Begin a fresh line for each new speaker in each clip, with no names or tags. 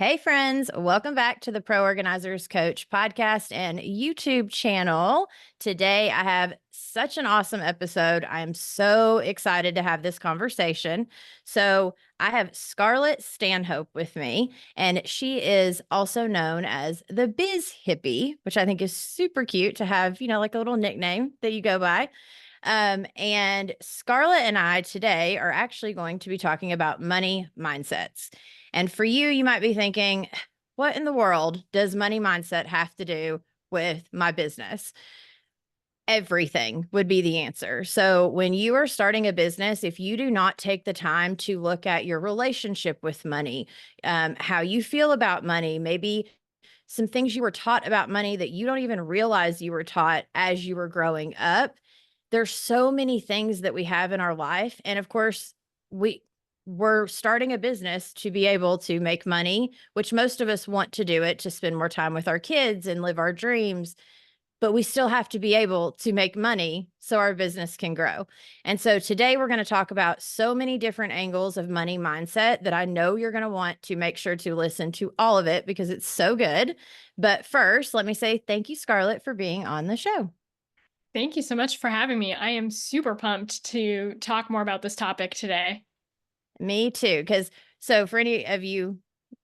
Hey, friends, welcome back to the Pro Organizers Coach podcast and YouTube channel. Today, I have such an awesome episode. I'm so excited to have this conversation. So, I have Scarlett Stanhope with me, and she is also known as the Biz Hippie, which I think is super cute to have, like a little nickname that you go by. And Scarlett and I today are actually going to be talking about money mindsets. And for you, you might be thinking, what in the world does money mindset have to do with my business? Everything would be the answer. So, when you are starting a business, if you do not take the time to look at your relationship with money, how you feel about money, maybe some things you were taught about money that you don't even realize you were taught as you were growing up. There's so many things that we have in our life. And of course, we're starting a business to be able to make money, which most of us want to do it to spend more time with our kids and live our dreams. But we still have to be able to make money so our business can grow. And so today we're going to talk about so many different angles of money mindset that I know you're going to want to make sure to listen to all of it because it's so good. But first, let me say thank you, Scarlett, for being on the show.
Thank you so much for having me. I am super pumped to talk more about this topic today.
Me too. So for any of you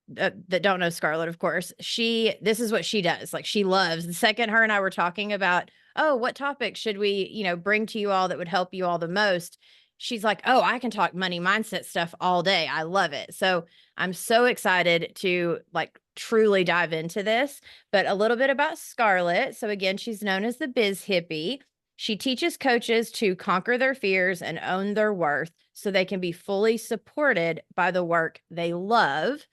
that don't know Scarlett, of course, this is what she does. Like she loves the second her and I were talking about, oh, what topic should we, bring to you all that would help you all the most? She's like, oh, I can talk money mindset stuff all day. I love it. So I'm so excited to like truly dive into this. But a little bit about Scarlett. So again, she's known as the Biz Hippie. She teaches coaches to conquer their fears and own their worth so they can be fully supported by the work they love.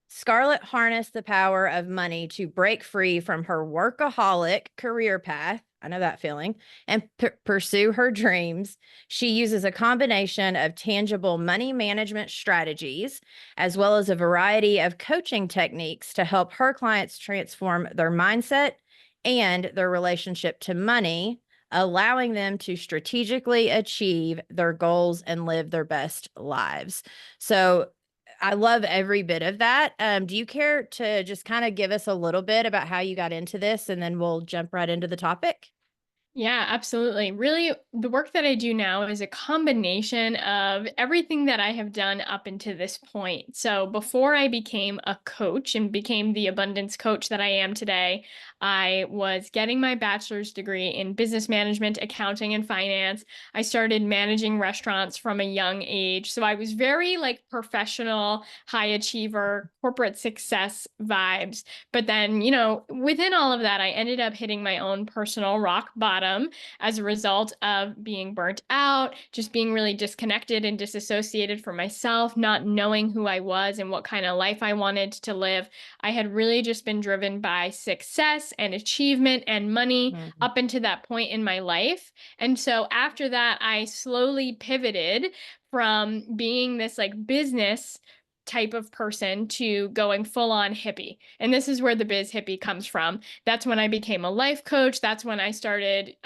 Scarlett harnessed the power of money to break free from her workaholic career path. I know that feeling, and pursue her dreams. She uses a combination of tangible money management strategies, as well as a variety of coaching techniques to help her clients transform their mindset and their relationship to money, allowing them to strategically achieve their goals and live their best lives. So, I love every bit of that. Do you care to just kind of give us a little bit about how you got into this, and then we'll jump right into the topic?
Yeah, absolutely. Really, the work that I do now is a combination of everything that I have done up until this point. So, before I became a coach and became the abundance coach that I am today, I was getting my bachelor's degree in business management, accounting, and finance. I started managing restaurants from a young age. So, I was very like professional, high achiever, corporate success vibes. But then, within all of that, I ended up hitting my own personal rock bottom as a result of being burnt out, just being really disconnected and disassociated from myself, not knowing who I was and what kind of life I wanted to live. I had really just been driven by success and achievement and money
Mhm.
up until that point in my life. And so after that, I slowly pivoted from being this like business type of person to going full on hippie. And this is where the biz hippie comes from. That's when I became a life coach. That's when I started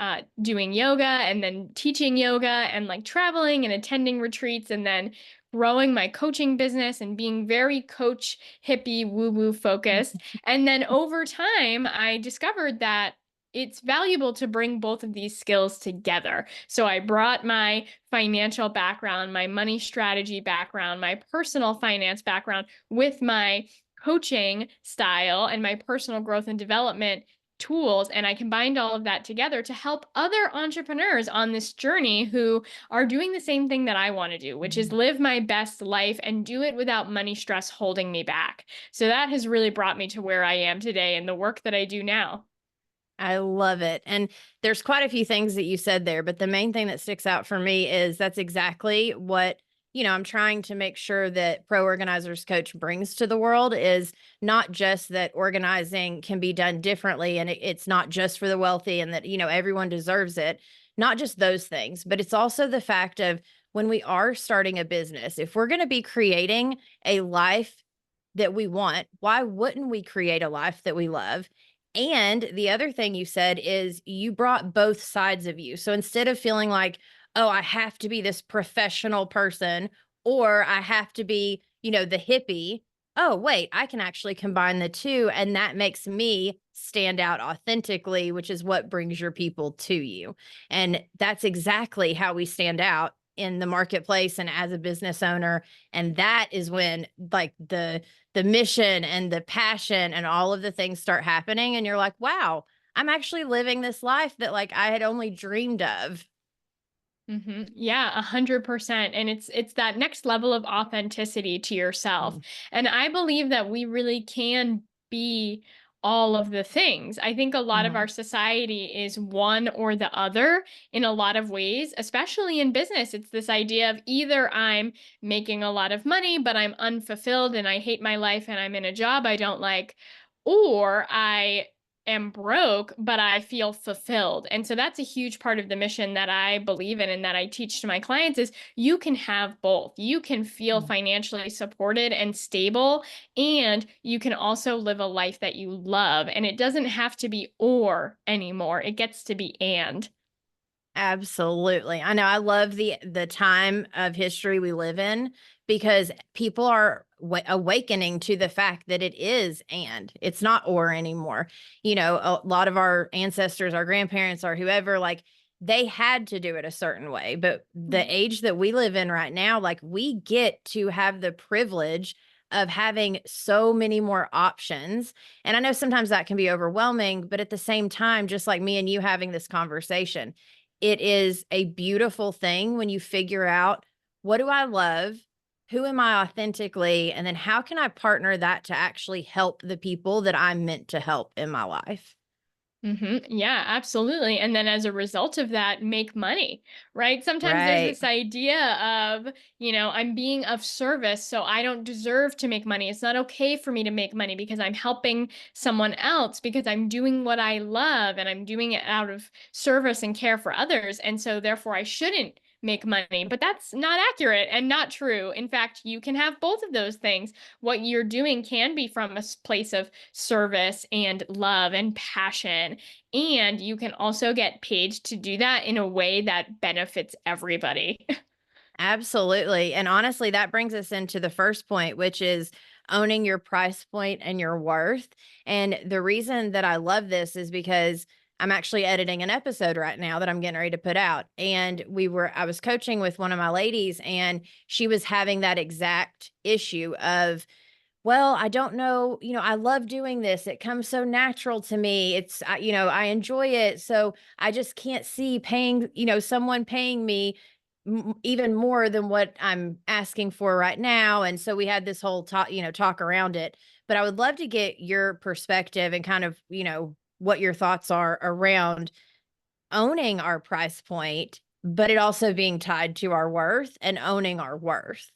doing yoga and then teaching yoga and like traveling and attending retreats and then growing my coaching business and being very coach hippie woo woo focused. And then over time, I discovered that it's valuable to bring both of these skills together. So I brought my financial background, my money strategy background, my personal finance background with my coaching style and my personal growth and development tools. And I combined all of that together to help other entrepreneurs on this journey who are doing the same thing that I want to do, which is live my best life and do it without money stress holding me back. So that has really brought me to where I am today and the work that I do now.
I love it. And there's quite a few things that you said there, but the main thing that sticks out for me is that's exactly what, I'm trying to make sure that Pro Organizers Coach brings to the world is not just that organizing can be done differently and it's not just for the wealthy and that, everyone deserves it. Not just those things, but it's also the fact of when we are starting a business, if we're going to be creating a life that we want, why wouldn't we create a life that we love? And the other thing you said is you brought both sides of you. So instead of feeling like, oh, I have to be this professional person or I have to be, the hippie, oh, wait, I can actually combine the two. And that makes me stand out authentically, which is what brings your people to you. And that's exactly how we stand out in the marketplace and as a business owner. And that is when like the mission and the passion and all of the things start happening. And you're like, wow, I'm actually living this life that like I had only dreamed of.
Yeah, 100%. And it's that next level of authenticity to yourself.
Mhm.
And I believe that we really can be all of the things. I think a lot of our
Mhm.
society is one or the other in a lot of ways, especially in business. It's this idea of either I'm making a lot of money, but I'm unfulfilled and I hate my life and I'm in a job I don't like, or I am broke, but I feel fulfilled. And so that's a huge part of the mission that I believe in and that I teach to my clients is you can have both. You can feel
Mhm.
financially supported and stable, and you can also live a life that you love. And it doesn't have to be or anymore. It gets to be and.
Absolutely. I know I love the time of history we live in because people are awakening to the fact that it is and it's not or anymore. You know, a lot of our ancestors, our grandparents, or whoever, like they had to do it a certain way. But the
Mhm.
age that we live in right now, like we get to have the privilege of having so many more options. And I know sometimes that can be overwhelming, but at the same time, just like me and you having this conversation, it is a beautiful thing when you figure out what do I love? Who am I authentically? And then how can I partner that to actually help the people that I'm meant to help in my life?
Yeah, absolutely. And then as a result of that, make money, right? Sometimes there's
Right.
this idea of, I'm being of service, so I don't deserve to make money. It's not okay for me to make money because I'm helping someone else, because I'm doing what I love and I'm doing it out of service and care for others. And so therefore I shouldn't make money. But that's not accurate and not true. In fact, you can have both of those things. What you're doing can be from a place of service and love and passion, and you can also get paid to do that in a way that benefits everybody.
Absolutely. And honestly, that brings us into the first point, which is owning your price point and your worth. And the reason that I love this is because I'm actually editing an episode right now that I'm getting ready to put out. And I was coaching with one of my ladies, and she was having that exact issue of, well, I don't know, I love doing this. It comes so natural to me. I enjoy it. So I just can't see paying, someone paying me even more than what I'm asking for right now. And so we had this whole talk around it. But I would love to get your perspective and kind of, what your thoughts are around owning our price point, but it also being tied to our worth and owning our worth.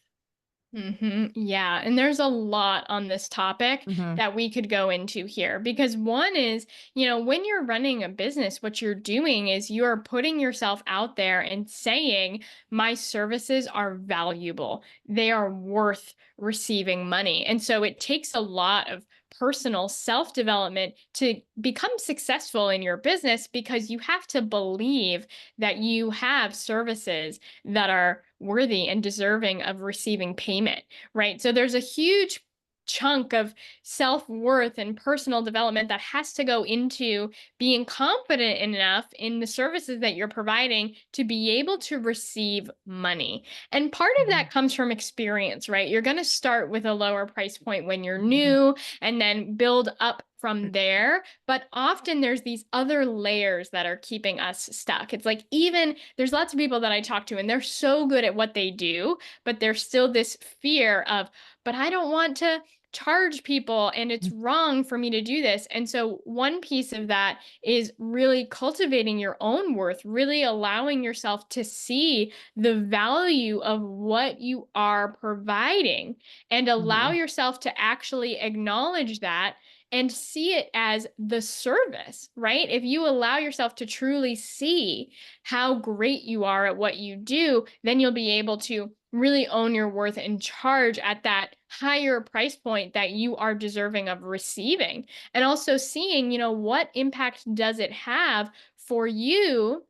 Yeah. And there's a lot on this topic
Hmm.
that we could go into here because one is, when you're running a business, what you're doing is you're putting yourself out there and saying, my services are valuable. They are worth receiving money. And so it takes a lot of personal self development to become successful in your business because you have to believe that you have services that are worthy and deserving of receiving payment, right? So there's a huge chunk of self-worth and personal development that has to go into being confident enough in the services that you're providing to be able to receive money. And part of that comes from experience, right? You're going to start with a lower price point when you're
Hmm.
new and then build up from there. But often there's these other layers that are keeping us stuck. It's like, even there's lots of people that I talk to and they're so good at what they do, but there's still this fear of, but I don't want to charge people and it's wrong for me to do this. And so one piece of that is really cultivating your own worth, really allowing yourself to see the value of what you are providing and allow
Hmm.
yourself to actually acknowledge that and see it as the service, right? If you allow yourself to truly see how great you are at what you do, then you'll be able to really own your worth and charge at that higher price point that you are deserving of receiving. And also seeing, what impact does it have for you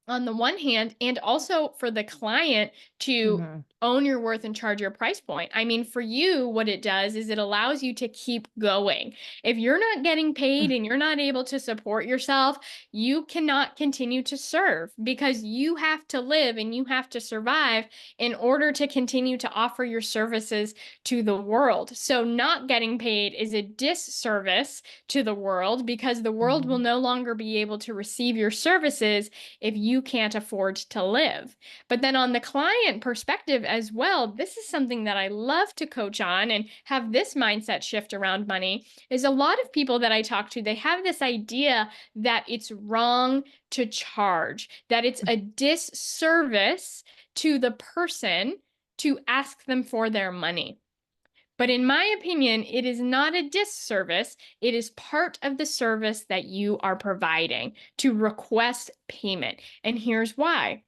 on the one hand, and also for the client to
Mhm.
own your worth and charge your price point. I mean, for you, what it does is it allows you to keep going. If you're not getting paid and you're not able to support yourself, you cannot continue to serve because you have to live and you have to survive in order to continue to offer your services to the world. So, not getting paid is a disservice to the world because the world will
Mhm.
no longer be able to receive your services if you can't afford to live. But then on the client perspective as well, this is something that I love to coach on and have this mindset shift around money is a lot of people that I talk to, they have this idea that it's wrong to charge, that it's a disservice to the person to ask them for their money. But in my opinion, it is not a disservice. It is part of the service that you are providing to request payment. And here's why.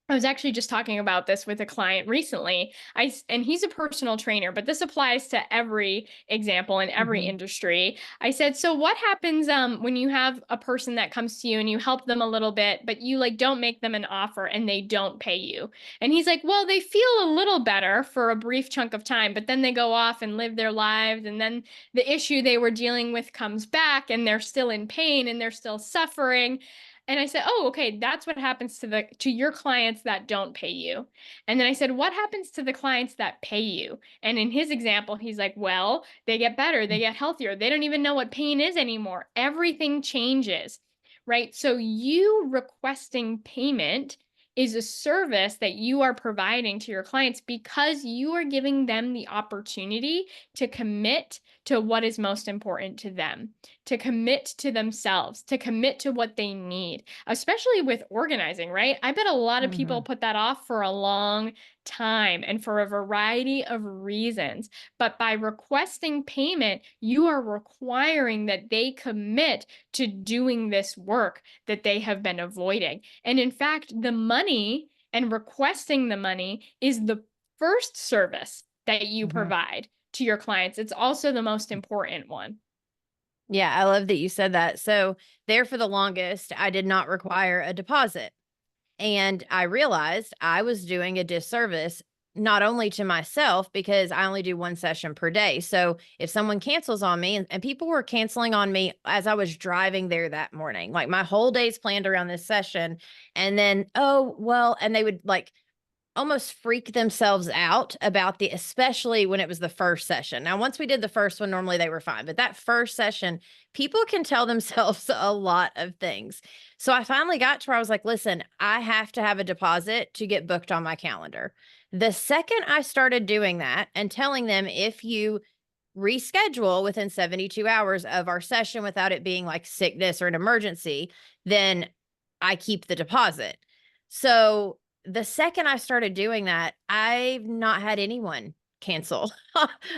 I was actually just talking about this with a client recently. And he's a personal trainer, but this applies to every example in every
Mhm.
industry. I said, so what happens when you have a person that comes to you and you help them a little bit, but you like don't make them an offer and they don't pay you? And he's like, well, they feel a little better for a brief chunk of time, but then they go off and live their lives, and then the issue they were dealing with comes back, and they're still in pain and they're still suffering. And I said, "Oh, okay, that's what happens to your clients that don't pay you." And then I said, "What happens to the clients that pay you?" And in his example, he's like, "Well, they get better, they get healthier. They don't even know what pain is anymore. Everything changes." Right? So you requesting payment is a service that you are providing to your clients because you are giving them the opportunity to commit to what is most important to them, to commit to themselves, to commit to what they need, especially with organizing, right? I bet a lot of people
Mhm.
put that off for a long time and for a variety of reasons. But by requesting payment, you are requiring that they commit to doing this work that they have been avoiding. And in fact, the money and requesting the money is the first service that you
Mhm.
provide to your clients. It's also the most important one.
Yeah, I love that you said that. So, there for the longest, I did not require a deposit. And I realized I was doing a disservice not only to myself because I only do one session per day. So if someone cancels on me, and people were canceling on me as I was driving there that morning, like my whole day's planned around this session. And then, oh, well, and they would like almost freak themselves out about especially when it was the first session. Now, once we did the first one, normally they were fine, but that first session, people can tell themselves a lot of things. So I finally got to where I was like, listen, I have to have a deposit to get booked on my calendar. The second I started doing that and telling them, if you reschedule within 72 hours of our session without it being like sickness or an emergency, then I keep the deposit. So the second I started doing that, I've not had anyone cancel,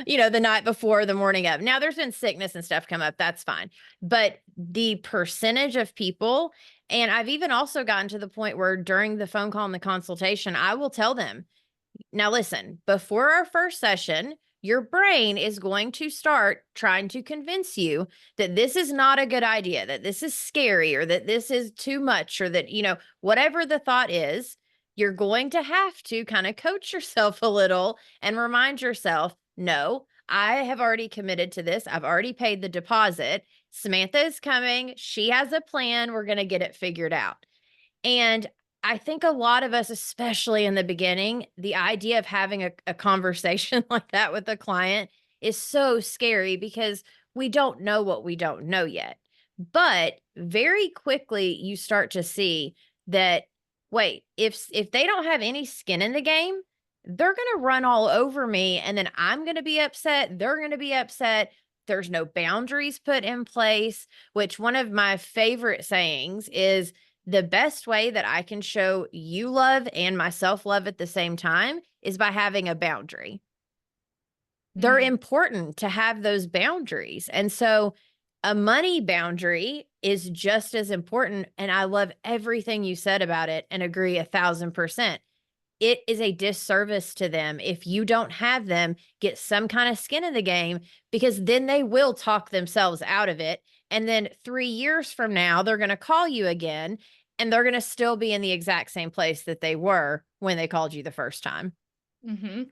the night before, the morning of. Now there's been sickness and stuff come up. That's fine. But the percentage of people, and I've even also gotten to the point where during the phone call and the consultation, I will tell them, now, listen, before our first session, your brain is going to start trying to convince you that this is not a good idea, that this is scary, or that this is too much, or that, whatever the thought is, you're going to have to kind of coach yourself a little and remind yourself, no, I have already committed to this. I've already paid the deposit. Samantha is coming. She has a plan. We're going to get it figured out. And I think a lot of us, especially in the beginning, the idea of having a conversation like that with a client is so scary because we don't know what we don't know yet. But very quickly, you start to see that, wait, if they don't have any skin in the game, they're going to run all over me, and then I'm going to be upset. They're going to be upset. There's no boundaries put in place, which one of my favorite sayings is, the best way that I can show you love and myself love at the same time is by having a boundary. They're
Mm,
important to have those boundaries. And so a money boundary is just as important. And I love everything you said about it and agree 1,000%. It is a disservice to them if you don't have them get some kind of skin in the game, because then they will talk themselves out of it. And then 3 years from now, they're going to call you again. And they're going to still be in the exact same place that they were when they called you the first time.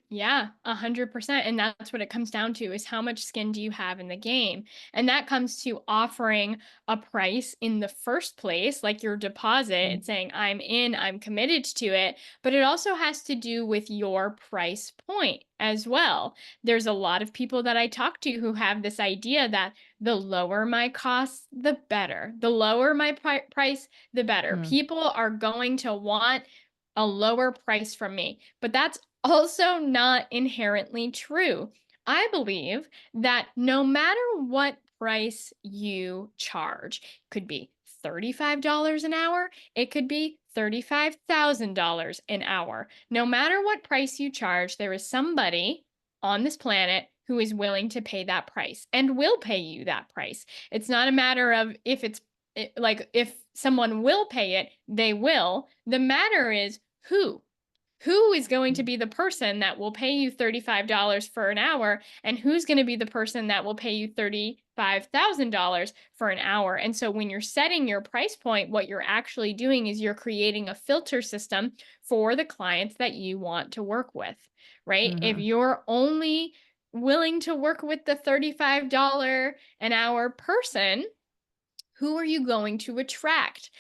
Yeah, 100%. And that's what it comes down to is how much skin do you have in the game? And that comes to offering a price in the first place, like your deposit, and saying, I'm in, I'm committed to it. But it also has to do with your price point as well. There's a lot of people that I talk to who have this idea that the lower my costs, the better. The lower my price, the better.
Mm,
People are going to want a lower price from me. But that's also not inherently true. I believe that no matter what price you charge, could be $35 an hour, it could be $35,000 an hour. No matter what price you charge, there is somebody on this planet who is willing to pay that price and will pay you that price. It's not a matter of if like if someone will pay it, they will. The matter is who. Who is going to be the person that will pay you $35 for an hour, and who's going to be the person that will pay you $35,000 for an hour? And so when you're setting your price point, what you're actually doing is you're creating a filter system for the clients that you want to work with, right? If
mhm,
you're only willing to work with the $35 an hour person, who are you going to attract?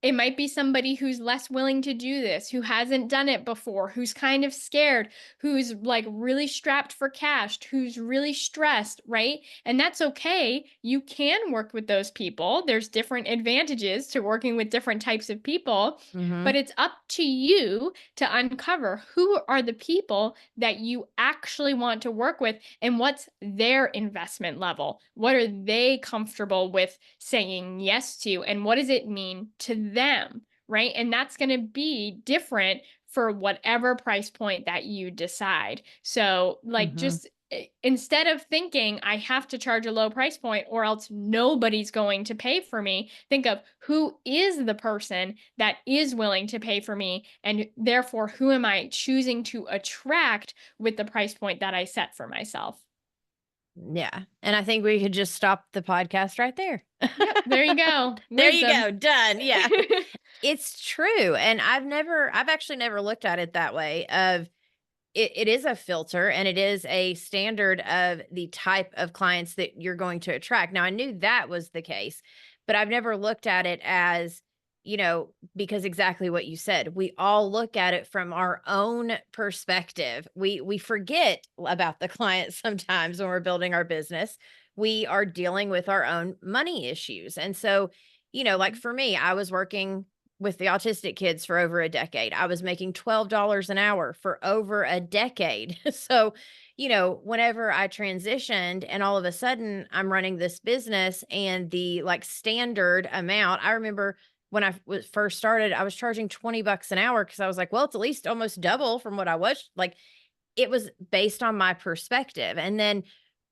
It might be somebody who's less willing to do this, who hasn't done it before, who's kind of scared, who's like really strapped for cash, who's really stressed, right? And that's okay. You can work with those people. There's different advantages to working with different types of people, but
mhm,
it's up to you to uncover who are the people that you actually want to work with and what's their investment level. What are they comfortable with saying yes to, and what does it mean to them, right? And that's going to be different for whatever price point that you decide. So, like,
mhm,
just instead of thinking I have to charge a low price point or else nobody's going to pay for me, think of who is the person that is willing to pay for me, and therefore who am I choosing to attract with the price point that I set for myself.
yeah, and I think we could just stop the podcast right there.
Yep, there you go.
There you
Wisdom.
go, done, yeah. It's true, and I've actually never looked at it that way of it is a filter and it is a standard of the type of clients that you're going to attract. Now, I knew that was the case, but I've never looked at it as, because exactly what you said, we all look at it from our own perspective. We forget about the client sometimes when we're building our business. We are dealing with our own money issues. And so, like for me, I was working with the autistic kids for over a decade. I was making $12 an hour for over a decade. So, whenever I transitioned and all of a sudden I'm running this business and the like standard amount, I remember when I was first started, I was charging 20 bucks an hour because I was like, well, it's at least almost double from what I was like. It was based on my perspective. And then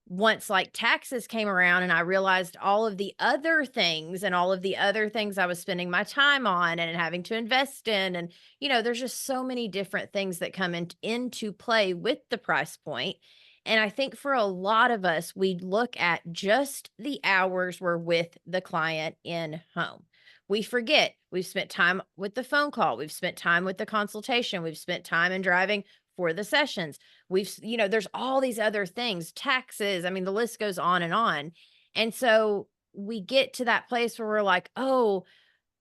once like taxes came around and I realized all of the other things and all of the other things I was spending my time on and having to invest in. And, there's just so many different things that come into play with the price point. And I think for a lot of us, we look at just the hours we're with the client in home. We forget we've spent time with the phone call, we've spent time with the consultation, we've spent time in driving for the sessions. There's all these other things, taxes. I mean, the list goes on and on. And so we get to that place where we're like, oh,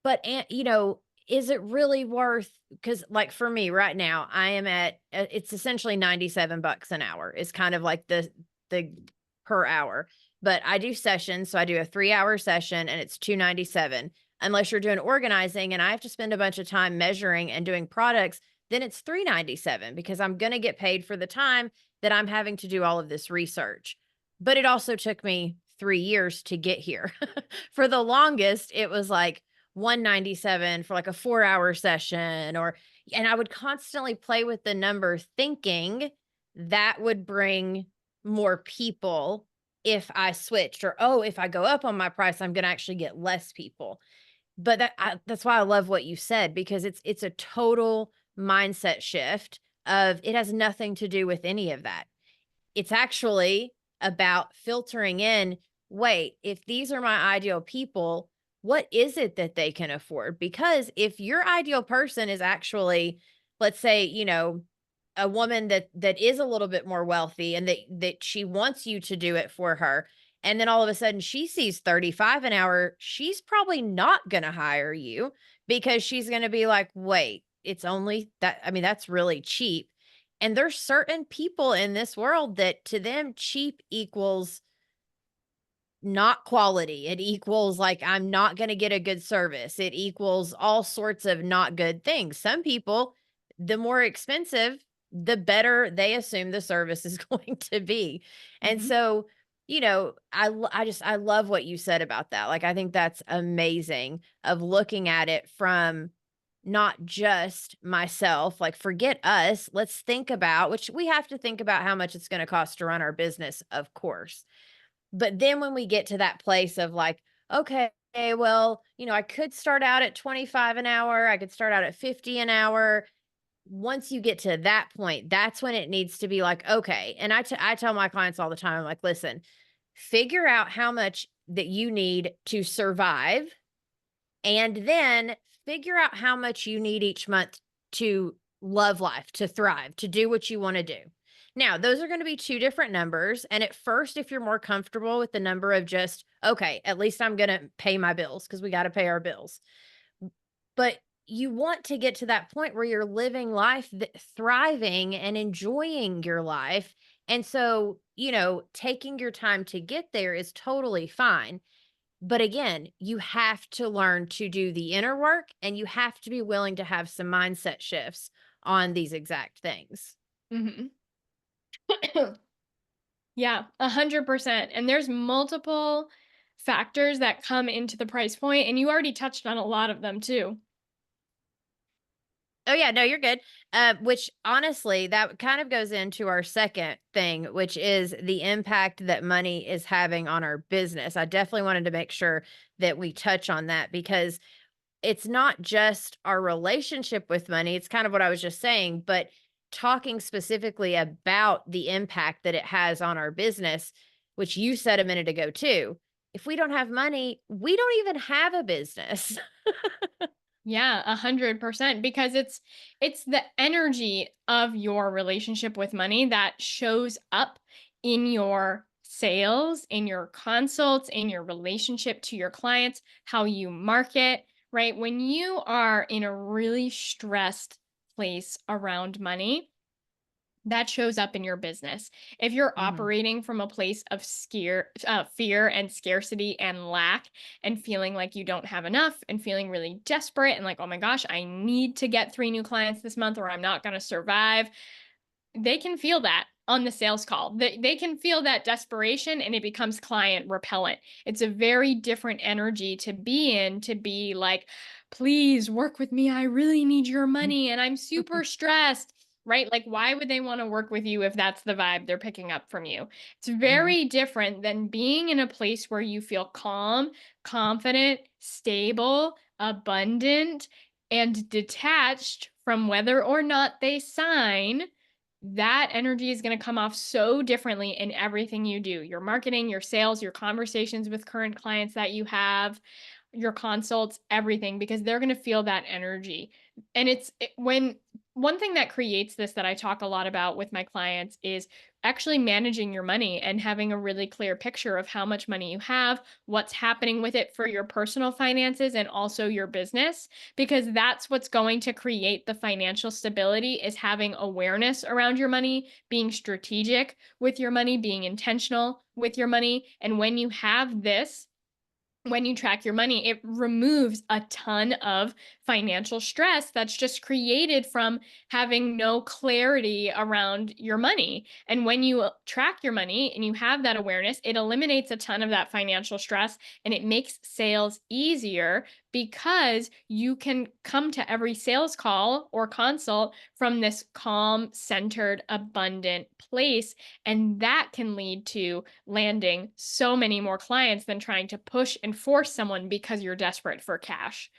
but, is it really worth? Because, like, for me right now, I am at, it's essentially 97 bucks an hour is kind of like the per hour. But I do sessions. So I do a 3-hour session and it's 297. Unless you're doing organizing and I have to spend a bunch of time measuring and doing products, then it's 397 because I'm going to get paid for the time that I'm having to do all of this research. But it also took me 3 years to get here. For the longest, it was like 197 for like a 4-hour session and I would constantly play with the number thinking that would bring more people if I switched or, oh, if I go up on my price, I'm going to actually get less people. But that's why I love what you said because it's a total mindset shift of it has nothing to do with any of that. It's actually about filtering in, wait, if these are my ideal people, what is it that they can afford? Because if your ideal person is actually, let's say, a woman that is a little bit more wealthy and that she wants you to do it for her, and then all of a sudden she sees 35 an hour, she's probably not going to hire you because she's going to be like, "Wait, it's only that, I mean, that's really cheap." And there's certain people in this world that to them cheap equals not quality. It equals like I'm not going to get a good service. It equals all sorts of not good things. Some people, the more expensive, the better they assume the service is going to be. And
Mhm.
so, I love what you said about that. Like I think that's amazing of looking at it from not just myself, like forget us. Let's think about, which we have to think about how much it's going to cost to run our business, of course. But then when we get to that place of like, okay, well, I could start out at 25 an hour, I could start out at 50 an hour. Once you get to that point, that's when it needs to be like, okay. And I tell my clients all the time, I'm like, listen, figure out how much that you need to survive and then figure out how much you need each month to love life, to thrive, to do what you want to do. Now, those are going to be two different numbers. And at first, if you're more comfortable with the number of just, okay, at least I'm going to pay my bills because we got to pay our bills. But you want to get to that point where you're living life, thriving and enjoying your life. And so, taking your time to get there is totally fine. But again, you have to learn to do the inner work and you have to be willing to have some mindset shifts on these exact things.
Mhm. Yeah, 100%. And there's multiple factors that come into the price point, and you already touched on a lot of them too.
Oh yeah, no, you're good. Which honestly, that kind of goes into our second thing, which is the impact that money is having on our business. I definitely wanted to make sure that we touch on that because it's not just our relationship with money. It's kind of what I was just saying, but talking specifically about the impact that it has on our business, which you said a minute ago too. If we don't have money, we don't even have a business.
Yeah, 100%, because it's the energy of your relationship with money that shows up in your sales, in your consults, in your relationship to your clients, how you market, right? When you are in a really stressed place around money, that shows up in your business. If you're
Mhm.
operating from a place of fear and scarcity and lack, and feeling like you don't have enough, and feeling really desperate and like, oh my gosh, I need to get 3 new clients this month or I'm not going to survive, they can feel that on the sales call. They can feel that desperation, and it becomes client repellent. It's a very different energy to be in, to be like, please work with me. I really need your money and I'm super stressed. Right? Like, why would they want to work with you if that's the vibe they're picking up from you? It's
Mhm.
very different than being in a place where you feel calm, confident, stable, abundant, and detached from whether or not they sign. That energy is going to come off so differently in everything you do, your marketing, your sales, your conversations with current clients that you have, your consults, everything, because they're going to feel that energy. And when one thing that creates this that I talk a lot about with my clients is actually managing your money and having a really clear picture of how much money you have, what's happening with it for your personal finances and also your business, because that's what's going to create the financial stability, is having awareness around your money, being strategic with your money, being intentional with your money. And when you have this, when you track your money, it removes a ton of financial stress that's just created from having no clarity around your money. And when you track your money and you have that awareness, it eliminates a ton of that financial stress, and it makes sales easier because you can come to every sales call or consult from this calm, centered, abundant place. And that can lead to landing so many more clients than trying to push and force someone because you're desperate for cash.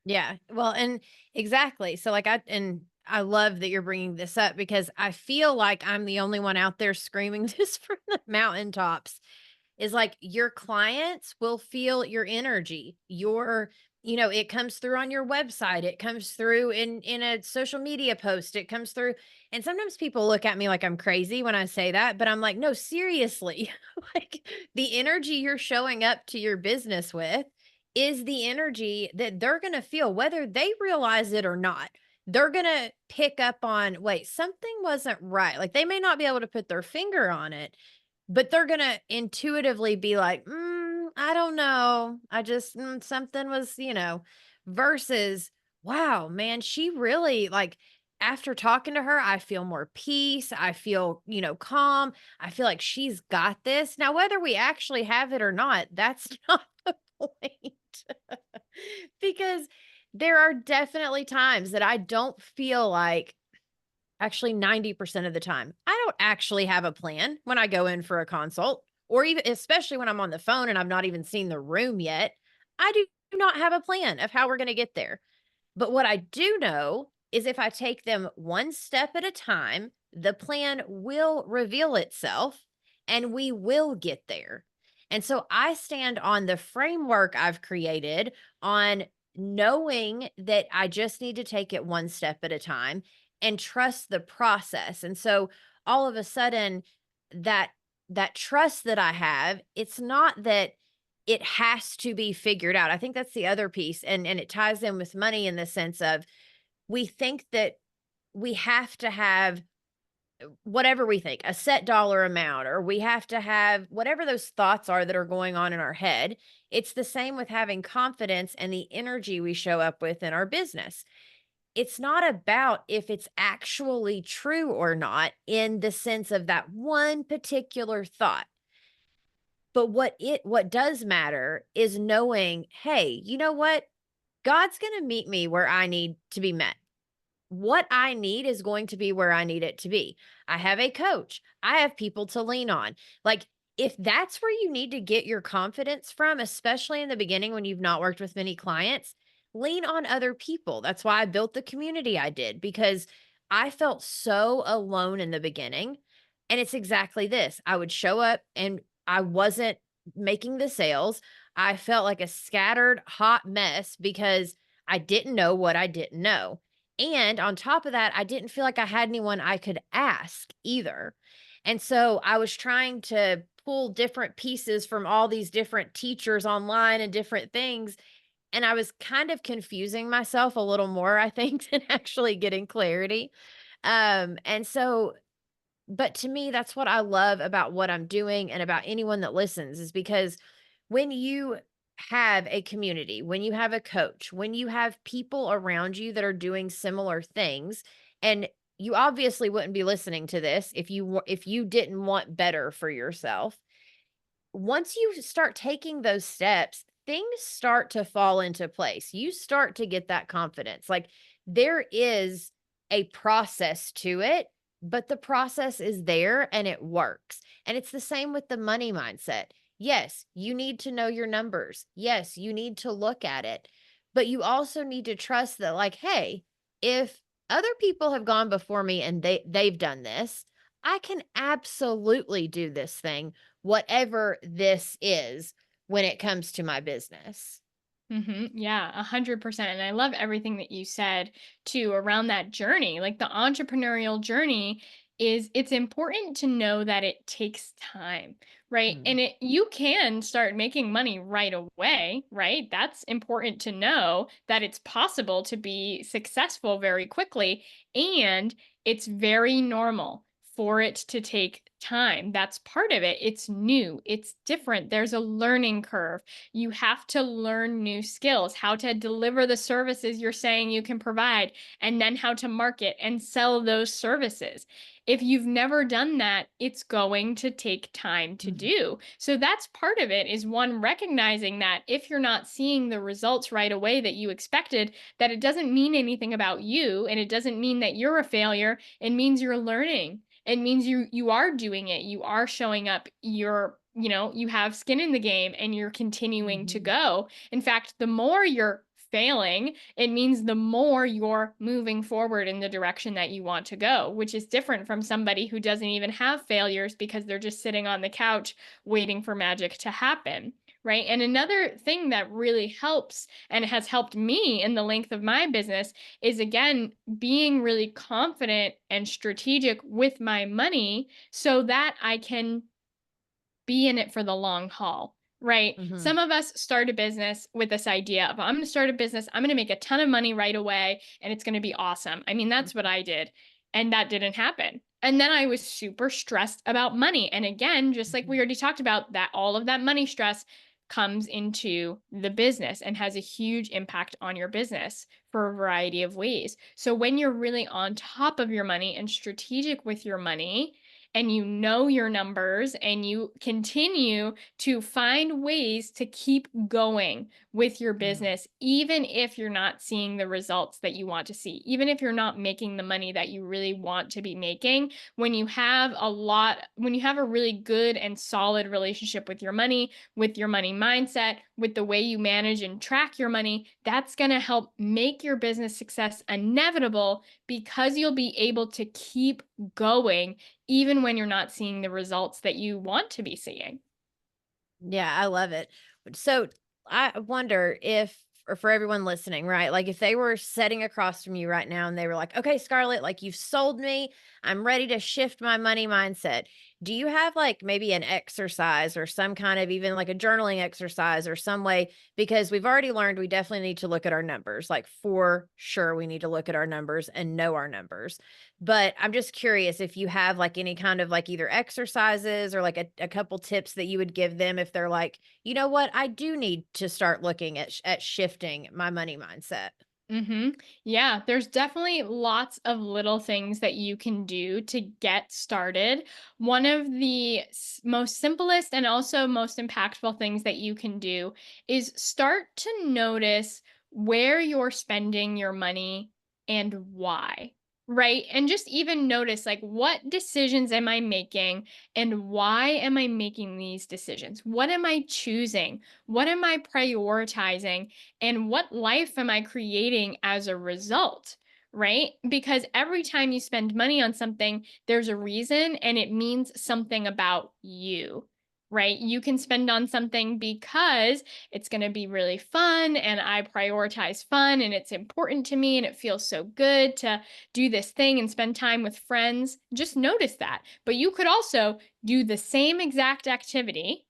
Yeah. Well, and exactly. So I love that you're bringing this up because I feel like I'm the only one out there screaming this from the mountaintops. is like your clients will feel your energy. It comes through on your website, it comes through in a social media post, it comes through. And sometimes people look at me like I'm crazy when I say that, but I'm like, no, seriously. Like the energy you're showing up to your business with is the energy that they're going to feel whether they realize it or not. They're going to pick up on, wait, something wasn't right. Like they may not be able to put their finger on it, but they're going to intuitively be like, I don't know. I just, something was, versus, wow, man, she really like, after talking to her, I feel more peace. I feel, calm. I feel like she's got this. Now, whether we actually have it or not, that's not the point. Because there are definitely times that I don't feel like, actually 90% of the time, I don't actually have a plan when I go in for a consult, or even especially when I'm on the phone and I've not even seen the room yet. I do not have a plan of how we're going to get there. But what I do know is if I take them one step at a time, the plan will reveal itself and we will get there. And so I stand on the framework I've created on knowing that I just need to take it one step at a time and trust the process. And so all of a sudden that that trust that I have, it's not that it has to be figured out. I think that's the other piece, and it ties in with money in the sense of we think that we have to have whatever we think, a set dollar amount, or we have to have whatever those thoughts are that are going on in our head. It's the same with having confidence and the energy we show up with in our business. It's not about if it's actually true or not in the sense of that one particular thought. But what does matter is knowing, hey, you know what? God's going to meet me where I need to be met. What I need is going to be where I need it to be. I have a coach. I have people to lean on. Like, if that's where you need to get your confidence from, especially in the beginning when you've not worked with many clients, lean on other people. That's why I built the community I did, because I felt so alone in the beginning. And it's exactly this. I would show up and I wasn't making the sales. I felt like a scattered hot mess because I didn't know what I didn't know. And on top of that, I didn't feel like I had anyone I could ask either. And so I was trying to pull different pieces from all these different teachers online and different things. And I was kind of confusing myself a little more, I think, than actually getting clarity. And so but to me, that's what I love about what I'm doing and about anyone that listens is because when you have a community, when you have a coach, when you have people around you that are doing similar things, and you obviously wouldn't be listening to this if you didn't want better for yourself. Once you start taking those steps, things start to fall into place. You start to get that confidence. Like there is a process to it, but the process is there and it works. And it's the same with the money mindset. Yes, you need to know your numbers. Yes, you need to look at it. But you also need to trust that like, hey, if other people have gone before me and they've done this, I can absolutely do this thing, whatever this is, when it comes to my business.
Yeah, 100%. And I love everything that you said too around that journey. Like the entrepreneurial journey it's important to know that it takes time, right?
Mm,
And you can start making money right away, right? That's important to know that it's possible to be successful very quickly, and it's very normal for it to take time. That's part of it. It's new, it's different. There's a learning curve. You have to learn new skills, how to deliver the services you're saying you can provide, and then how to market and sell those services. If you've never done that, it's going to take time to
mhm,
do. So that's part of it, is one, recognizing that if you're not seeing the results right away that you expected, that it doesn't mean anything about you, and it doesn't mean that you're a failure. It means you're learning. It means you are doing it. You are showing up. You have skin in the game and you're continuing to
mhm,
go. In fact, the more you're failing, it means the more you're moving forward in the direction that you want to go, which is different from somebody who doesn't even have failures because they're just sitting on the couch waiting for magic to happen. Right. And another thing that really helps and has helped me in the length of my business is, again, being really confident and strategic with my money so that I can be in it for the long haul, right?
Mhm.
Some of us start a business with this idea of, I'm going to start a business, I'm going to make a ton of money right away, and it's going to be awesome. I mean, that's what I did. And that didn't happen. And then I was super stressed about money. And again, just like we
Mhm.
already talked about, that all of that money stress comes into the business and has a huge impact on your business for a variety of ways. So when you're really on top of your money and strategic with your money, and you know your numbers and you continue to find ways to keep going with your
Mhm.
business, even if you're not seeing the results that you want to see, even if you're not making the money that you really want to be making, when you have a really good and solid relationship with your money mindset, with the way you manage and track your money, that's going to help make your business success inevitable because you'll be able to keep going even when you're not seeing the results that you want to be seeing.
Yeah, I love it. So I wonder if, or for everyone listening, right? Like if they were sitting across from you right now and they were like, okay, Scarlett, like you've sold me, I'm ready to shift my money mindset. Do you have like maybe an exercise or some kind of even like a journaling exercise or some way? Because we've already learned we definitely need to look at our numbers. Like for sure, we need to look at our numbers and know our numbers. But I'm just curious if you have like any kind of like either exercises or like a couple tips that you would give them if they're like, you know what, I do need to start looking at at shifting my money mindset.
Yeah, there's definitely lots of little things that you can do to get started. One of the most simplest and also most impactful things that you can do is start to notice where you're spending your money and why. Right. And just even notice, like, what decisions am I making and why am I making these decisions? What am I choosing? What am I prioritizing? And what life am I creating as a result? Right? Because every time you spend money on something, there's a reason and it means something about you. Right? You can spend on something because it's going to be really fun and I prioritize fun and it's important to me and it feels so good to do this thing and spend time with friends. Just notice that. But you could also do the same exact activity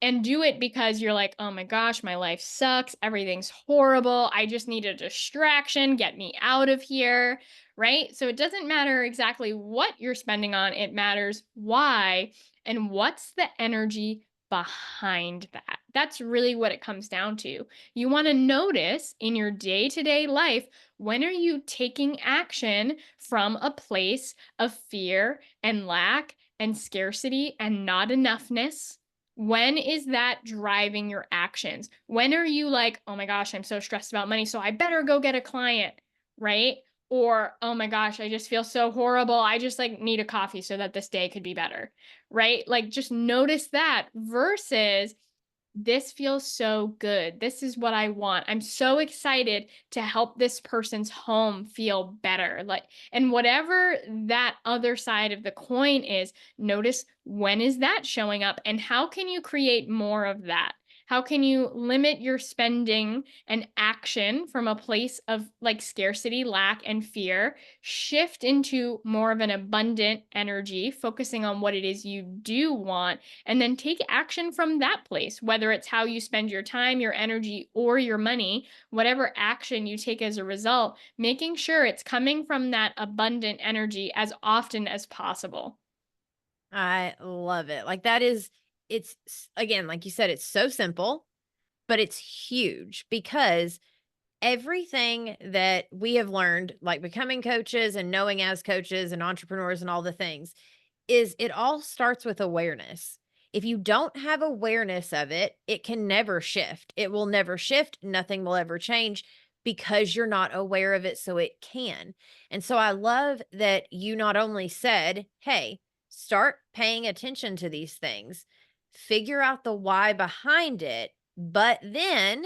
and do it because you're like, oh my gosh, my life sucks. Everything's horrible. I just need a distraction. Get me out of here. Right. So it doesn't matter exactly what you're spending on, it matters why and what's the energy behind that. That's really what it comes down to. You want to notice in your day to day life, when are you taking action from a place of fear and lack and scarcity and not enoughness? When is that driving your actions? When are you like, oh my gosh, I'm so stressed about money, so I better go get a client, right? Or, oh my gosh, I just feel so horrible. I just like need a coffee so that this day could be better, right? Like just notice that versus this feels so good. This is what I want. I'm so excited to help this person's home feel better. Like, and whatever that other side of the coin is, notice when is that showing up and how can you create more of that? How can you limit your spending and action from a place of like scarcity, lack, and fear, shift into more of an abundant energy, focusing on what it is you do want, and then take action from that place, whether it's how you spend your time, your energy, or your money, whatever action you take as a result, making sure it's coming from that abundant energy as often as possible.
I love it. Like that is, again, like you said, it's so simple, but it's huge because everything that we have learned, like becoming coaches and knowing as coaches and entrepreneurs and all the things, is it all starts with awareness. If you don't have awareness of it, it can never shift. It will never shift. Nothing will ever change because you're not aware of it. So it can. And so I love that you not only said, hey, start paying attention to these things, figure out the why behind it, but then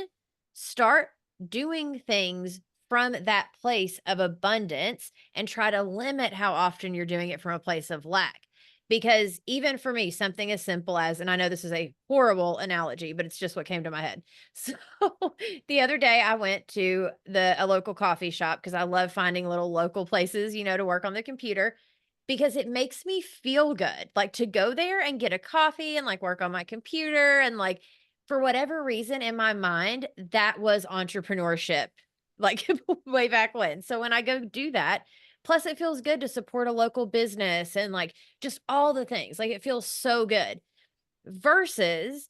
start doing things from that place of abundance and try to limit how often you're doing it from a place of lack. Because even for me, something as simple as, and I know this is a horrible analogy, but it's just what came to my head. So the other day I went to a local coffee shop because I love finding little local places, to work on the computer because it makes me feel good. Like to go there and get a coffee and like work on my computer and like for whatever reason in my mind, that was entrepreneurship, like way back when. So when I go do that, plus it feels good to support a local business and like just all the things. Like it feels so good versus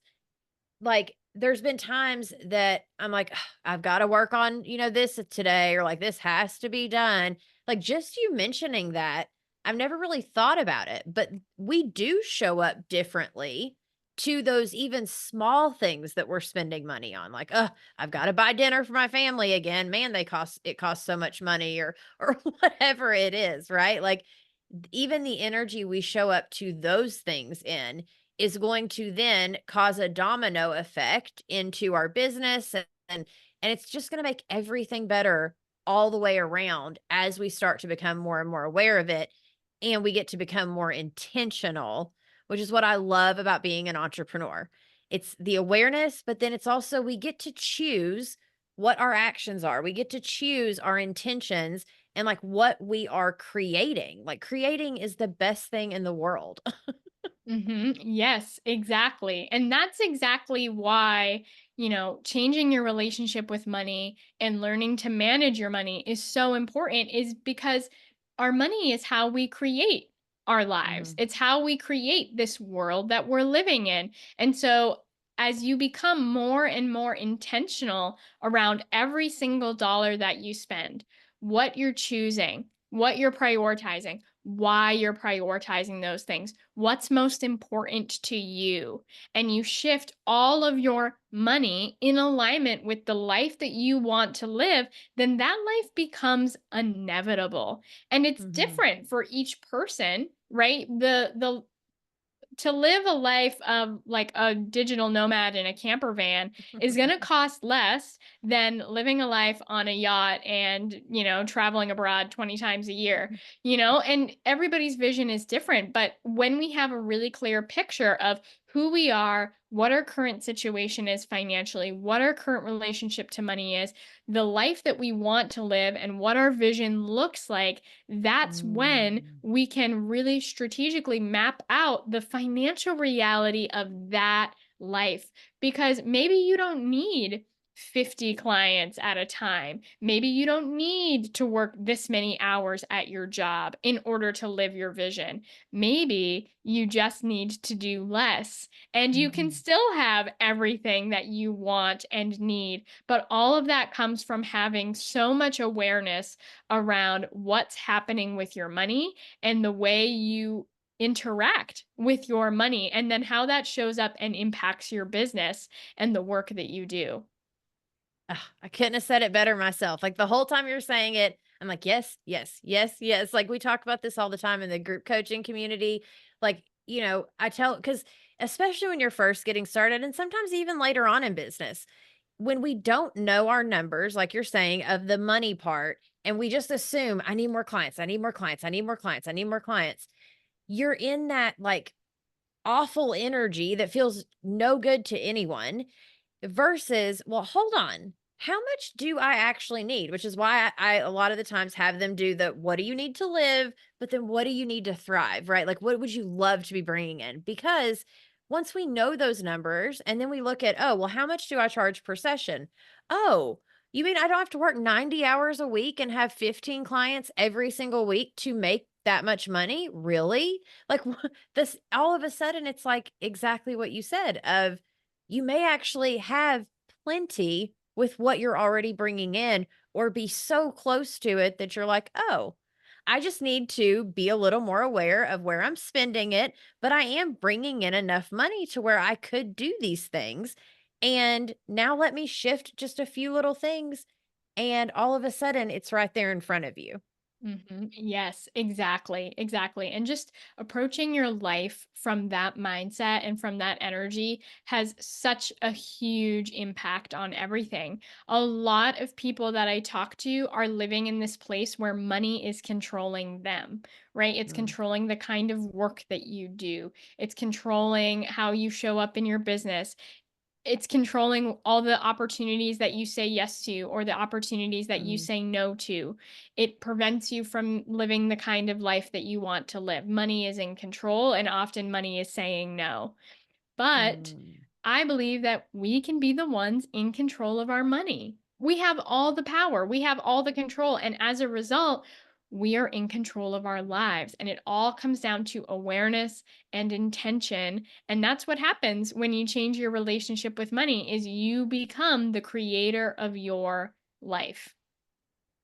like there's been times that I'm like, "Ugh, I've got to work on, this today, or like this has to be done. Like just you mentioning that, I've never really thought about it, but we do show up differently to those even small things that we're spending money on. Like, I've got to buy dinner for my family again. Man, it costs so much money or whatever it is, right? Like even the energy we show up to those things in is going to then cause a domino effect into our business and it's just going to make everything better all the way around as we start to become more and more aware of it and we get to become more intentional, which is what I love about being an entrepreneur. It's the awareness, but then it's also we get to choose what our actions are. We get to choose our intentions and like what we are creating. Like creating is the best thing in the world.
Yes, exactly. And that's exactly why, changing your relationship with money and learning to manage your money is so important, is because our money is how we create our lives.
Mhm.
It's how we create this world that we're living in. And so, as you become more and more intentional around every single dollar that you spend, what you're choosing, what you're prioritizing, why you're prioritizing those things, what's most important to you, and you shift all of your money in alignment with the life that you want to live, then that life becomes inevitable. And it's
Mhm.
different for each person, right? The To live a life of like a digital nomad in a camper van is going to cost less than living a life on a yacht and, traveling abroad 20 times a year, and everybody's vision is different. But when we have a really clear picture of who we are, what our current situation is financially, what our current relationship to money is, the life that we want to live, and what our vision looks like, that's when
Mm.
we can really strategically map out the financial reality of that life. Because maybe you don't need 50 clients at a time. Maybe you don't need to work this many hours at your job in order to live your vision. Maybe you just need to do less, and you can
Mhm.
still have everything that you want and need. But all of that comes from having so much awareness around what's happening with your money and the way you interact with your money, and then how that shows up and impacts your business and the work that you do.
Ugh, I couldn't have said it better myself. Like the whole time you're saying it, I'm like, yes, yes, yes, yes. Like we talk about this all the time in the group coaching community. Like, I tell because especially when you're first getting started, and sometimes even later on in business, when we don't know our numbers, like you're saying, of the money part, and we just assume, I need more clients, I need more clients, I need more clients, I need more clients. You're in that like awful energy that feels no good to anyone versus, well, hold on. How much do I actually need? Which is why I a lot of the times have them do the what do you need to live, but then what do you need to thrive, right? Like what would you love to be bringing in? Because once we know those numbers and then we look at, oh, well, how much do I charge per session? Oh, you mean I don't have to work 90 hours a week and have 15 clients every single week to make that much money? Really? Like this all of a sudden it's like exactly what you said of you may actually have plenty with what you're already bringing in or be so close to it that you're like, "Oh, I just need to be a little more aware of where I'm spending it, but I am bringing in enough money to where I could do these things. And now let me shift just a few little things and all of a sudden it's right there in front of you."
Yes, exactly. Exactly. And just approaching your life from that mindset and from that energy has such a huge impact on everything. A lot of people that I talk to are living in this place where money is controlling them, right? It's
Mm,
controlling the kind of work that you do, it's controlling how you show up in your business. It's controlling all the opportunities that you say yes to or the opportunities that you
mm,
say no to. It prevents you from living the kind of life that you want to live. Money is in control, and often money is saying no. But
mm,
I believe that we can be the ones in control of our money. We have all the power, we have all the control. And as a result, we are in control of our lives. And it all comes down to awareness and intention. And that's what happens when you change your relationship with money is you become the creator of your life.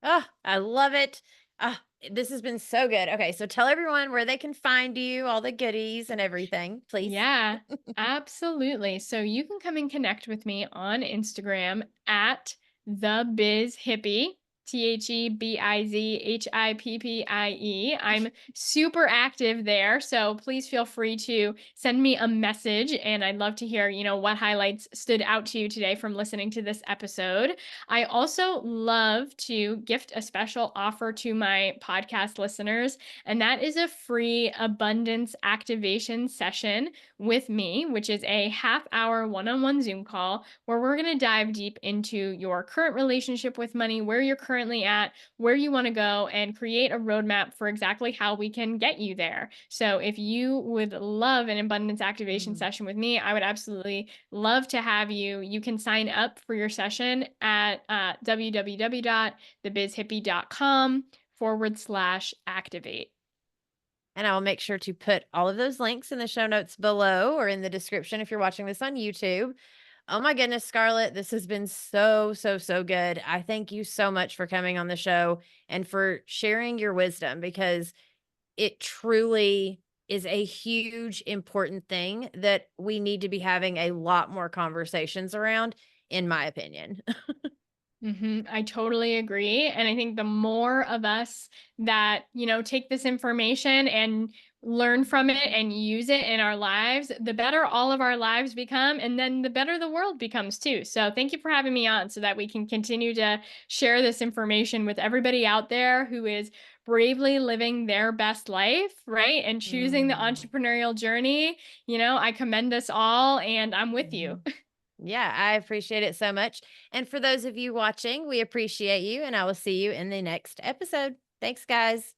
Oh, I love it. Ah, this has been so good. Okay, so tell everyone where they can find you, all the goodies and everything, please.
Yeah, absolutely. So you can come and connect with me on Instagram at the Biz Hippie. TheBizHippie. I'm super active there. So please feel free to send me a message. And I'd love to hear, what highlights stood out to you today from listening to this episode. I also love to gift a special offer to my podcast listeners, and that is a free abundance activation session with me, which is a half-hour one-on-one Zoom call where we're going to dive deep into your current relationship with money, where you're currently at, where you want to go, and create a roadmap for exactly how we can get you there. So, if you would love an abundance activation
Mm.
session with me, I would absolutely love to have you. You can sign up for your session at www.thebizhippie.com/activate.
And I will make sure to put all of those links in the show notes below or in the description if you're watching this on YouTube. Oh my goodness, Scarlett, this has been so, so, so good. I thank you so much for coming on the show and for sharing your wisdom because it truly is a huge, important thing that we need to be having a lot more conversations around, in my opinion.
I totally agree. And I think the more of us that, take this information and learn from it and use it in our lives, the better all of our lives become. And then the better the world becomes too. So thank you for having me on so that we can continue to share this information with everybody out there who is bravely living their best life, right? And choosing the
Mm,
entrepreneurial journey. I commend us all and I'm with you.
mhm. Yeah, I appreciate it so much. And for those of you watching, we appreciate you, and I will see you in the next episode. Thanks, guys.